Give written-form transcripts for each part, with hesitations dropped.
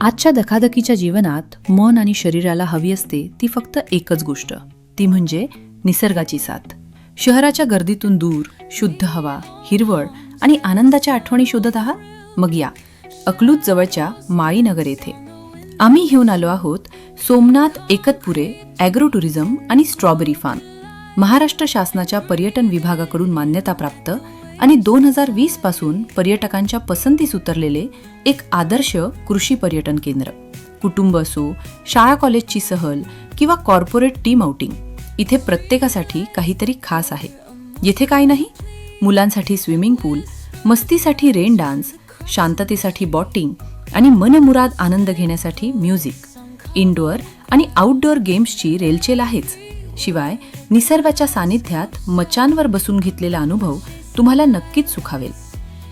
आजच्या धकाधकीच्या जीवनात मन आणि शरीराला हवी असते ती फक्त एकच गोष्ट, ती म्हणजे निसर्गाची साथ. शहराच्या गर्दीतून दूर शुद्ध हवा, हिरवळ आणि आनंदाच्या आठवणी शोधत आहात? मग या अकलूज जवळच्या माळीनगर येथे आम्ही घेऊन आलो आहोत सोमनाथ एकतपुरे ॲग्रो टुरिझम आणि स्ट्रॉबेरी फार्म. महाराष्ट्र शासनाच्या पर्यटन विभागाकडून मान्यताप्राप्त आणि 2020 पासून पर्यटकांच्या पसंतीस उतरलेले एक आदर्श कृषी पर्यटन केंद्र. कुटुंब असो, शाळा कॉलेजची सहल किंवा कॉर्पोरेट टीम आउटिंग, इथे प्रत्येकासाठी काहीतरी खास आहे. येथे काही नाही, मुलांसाठी स्विमिंग पूल, मस्तीसाठी रेन डान्स, शांततेसाठी बॉटिंग आणि मनमुराद आनंद घेण्यासाठी म्युझिक, इनडोअर आणि आउटडोअर गेम्सची रेलचेल आहेच. शिवाय निसर्गाच्या सानिध्यात मचांवर बसून घेतलेला अनुभव तुम्हाला नक्कीच सुखावेल.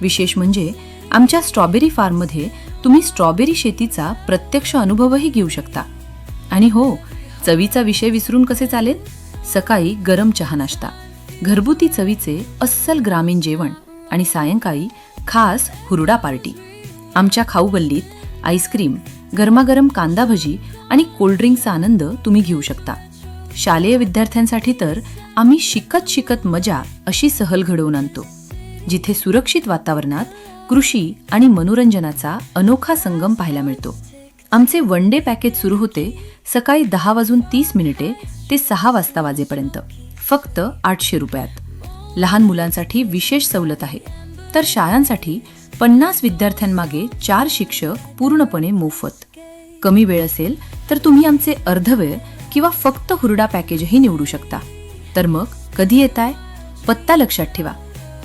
विशेष म्हणजे आमच्या स्ट्रॉबेरी फार्ममध्ये तुम्ही स्ट्रॉबेरी शेतीचा प्रत्यक्ष अनुभवही घेऊ शकता. आणि हो, चवीचा विषय विसरून कसे चालेल? सकाळी गरम चहा नाश्ता, घरगुती चवीचे अस्सल ग्रामीण जेवण आणि सायंकाळी खास हुरडा पार्टी. आमच्या खाऊ गल्लीत आईस्क्रीम, गरमागरम कांदा भजी आणि कोल्ड्रिंकचा आनंद तुम्ही घेऊ शकता. शालेय विद्यार्थ्यांसाठी तर आम्ही शिकत शिकत मजा अशी सहल घडवून आणतो, जिथे सुरक्षित वातावरणात कृषी आणि मनोरंजनाचा अनोखा संगम पाहायला मिळतो. आमचे वन डे पॅकेज सुरू होते सकाळी 10:30 ते 6 वाजेपर्यंत, फक्त 800 रुपयात. लहान मुलांसाठी विशेष सवलत आहे, तर शाळांसाठी 50 विद्यार्थ्यांमागे 4 शिक्षक पूर्णपणे मोफत. कमी वेळ असेल तर तुम्ही आमचे अर्धवेळ किंवा फक्त हुरडा पॅकेजही निवडू शकता. तर मग कधी येताय? पत्ता लक्षात ठेवा,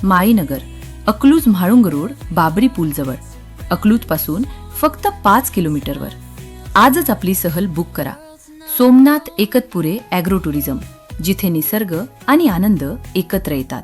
माळीनगर, अकलूज म्हाळुंग रोड, बाबरी पूल जवळ. अकलूज पासून फक्त 5 किलोमीटरवर. आजच आपली सहल बुक करा. सोमनाथ एकतपुरे ॲग्रो टुरिझम, जिथे निसर्ग आणि आनंद एकत्र येतात.